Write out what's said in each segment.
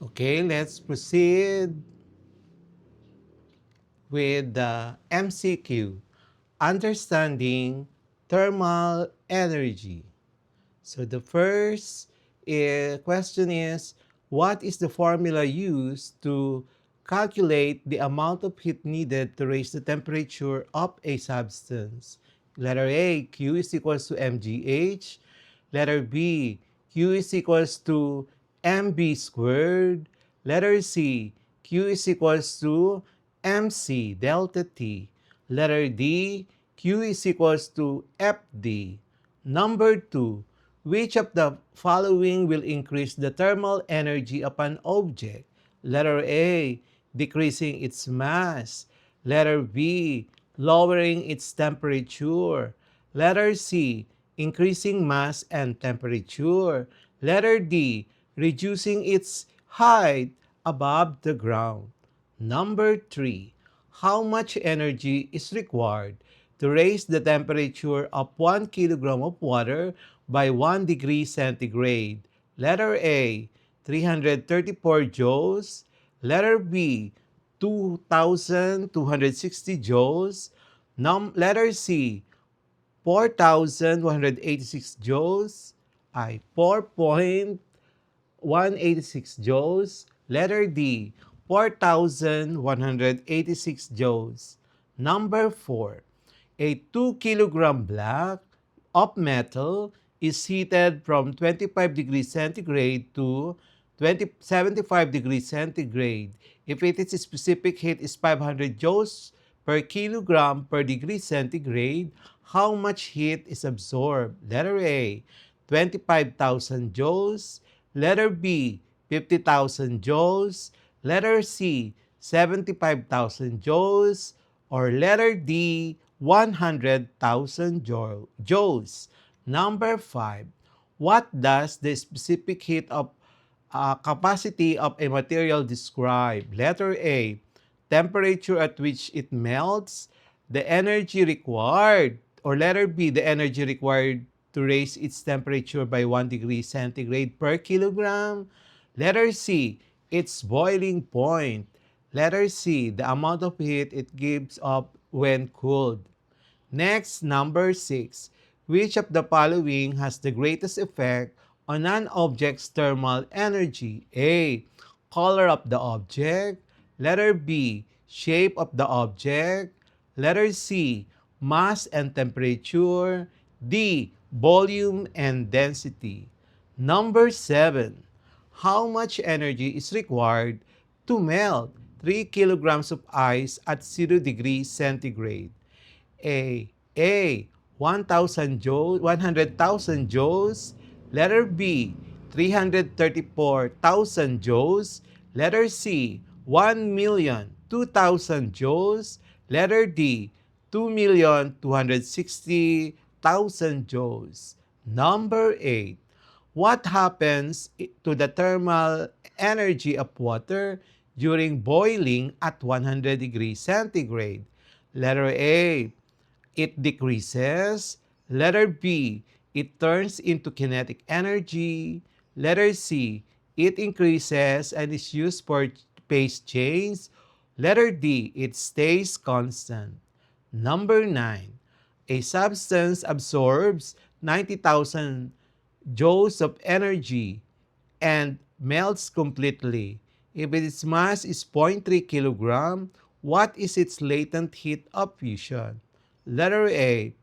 Okay, let's proceed with the MCQ, understanding thermal energy. So the first question is, what is the formula used to calculate the amount of heat needed to raise the temperature of a substance? Letter A, Q is equals to mgh. Letter B, Q is equals to mb squared. Letter C, Q is equals to mc delta T. Letter D, Q is equals to FD. Number 2, which of the following will increase the thermal energy of an object? Letter A, decreasing its mass. Letter B, lowering its temperature. Letter C, increasing mass and temperature. Letter D, reducing its height above the ground. Number 3, how much energy is required to raise the temperature of 1 kilogram of water by 1 degree centigrade? Letter A, 334 joules. Letter B, 2,260 joules. Letter C, 4,186 joules. Ay, 4,186 joules. Letter D, 4,186 joules. Number 4, a 2 kilogram block of metal is heated from 25 degrees centigrade to 75 degrees centigrade. If its specific heat is 500 joules per kilogram per degree centigrade, how much heat is absorbed? Letter A, 25,000 joules. Letter B, 50,000 joules. Letter C, 75,000 joules. Or letter D, 100,000 joules. Number 5, what does the specific heat of capacity of a material describe? Letter A, temperature at which it melts. The energy required. Or letter B, the energy required to raise its temperature by 1 degree centigrade per kilogram. Letter C, its boiling point. Letter C, the amount of heat it gives up when cooled. Next, number 6. Which of the following has the greatest effect on an object's thermal energy? A, color of the object. Letter B, shape of the object. Letter C, mass and temperature. D, volume and density. Number 7. How much energy is required to melt 3 kilograms of ice at 0 degrees centigrade? A, 1,000 joules, 100,000 joules. Letter B, 334,000 joules. Letter C, 1,002,000 joules. Letter D, 2,260,000 joules. Number 8. What happens to the thermal energy of water during boiling at 100 degrees centigrade? Letter A, it decreases. Letter B, it turns into kinetic energy. Letter C, it increases and is used for phase change. Letter D, it stays constant. Number 9, a substance absorbs 90,000 joules of energy and melts completely. If its mass is 0.3 kilogram, what is its latent heat of fusion? Letter A,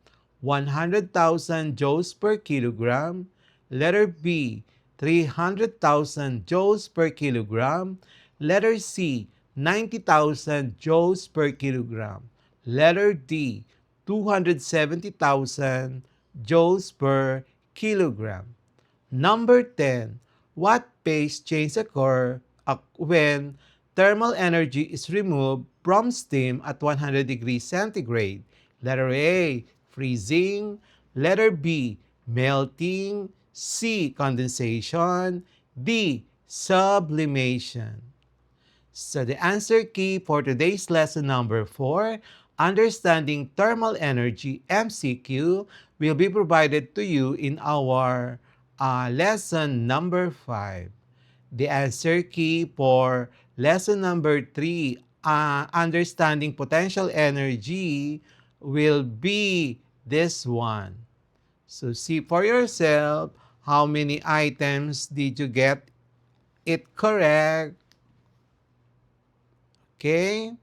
100,000 joules per kilogram. Letter B, 300,000 joules per kilogram. Letter C, 90,000 joules per kilogram. Letter D, 270,000 joules per kilogram. Number 10. What phase change occur when thermal energy is removed from steam at 100 degrees centigrade? Letter A, freezing. Letter B, melting. C, condensation. D, sublimation. So the answer key for today's lesson number 4, Understanding Thermal Energy MCQ, will be provided to you in our lesson number 5. The answer key for lesson number 3, understanding potential energy, will be this one. So see for yourself how many items did you get it correct. Okay?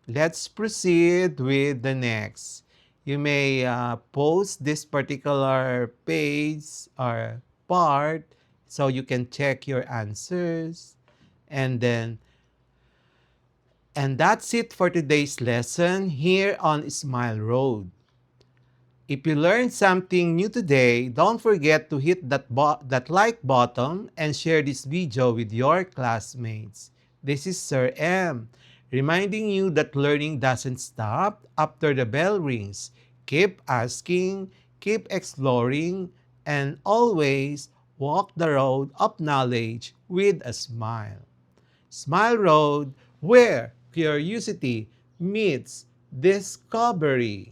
Let's proceed with the next. You may post this particular page or part so you can check your answers. And that's it for today's lesson here on Smile Road. If you learned something new today, don't forget to hit that like button and share this video with your classmates. This is Sir M, reminding you that learning doesn't stop after the bell rings. Keep asking, keep exploring, and always walk the road of knowledge with a smile. Smile Road, where curiosity meets discovery.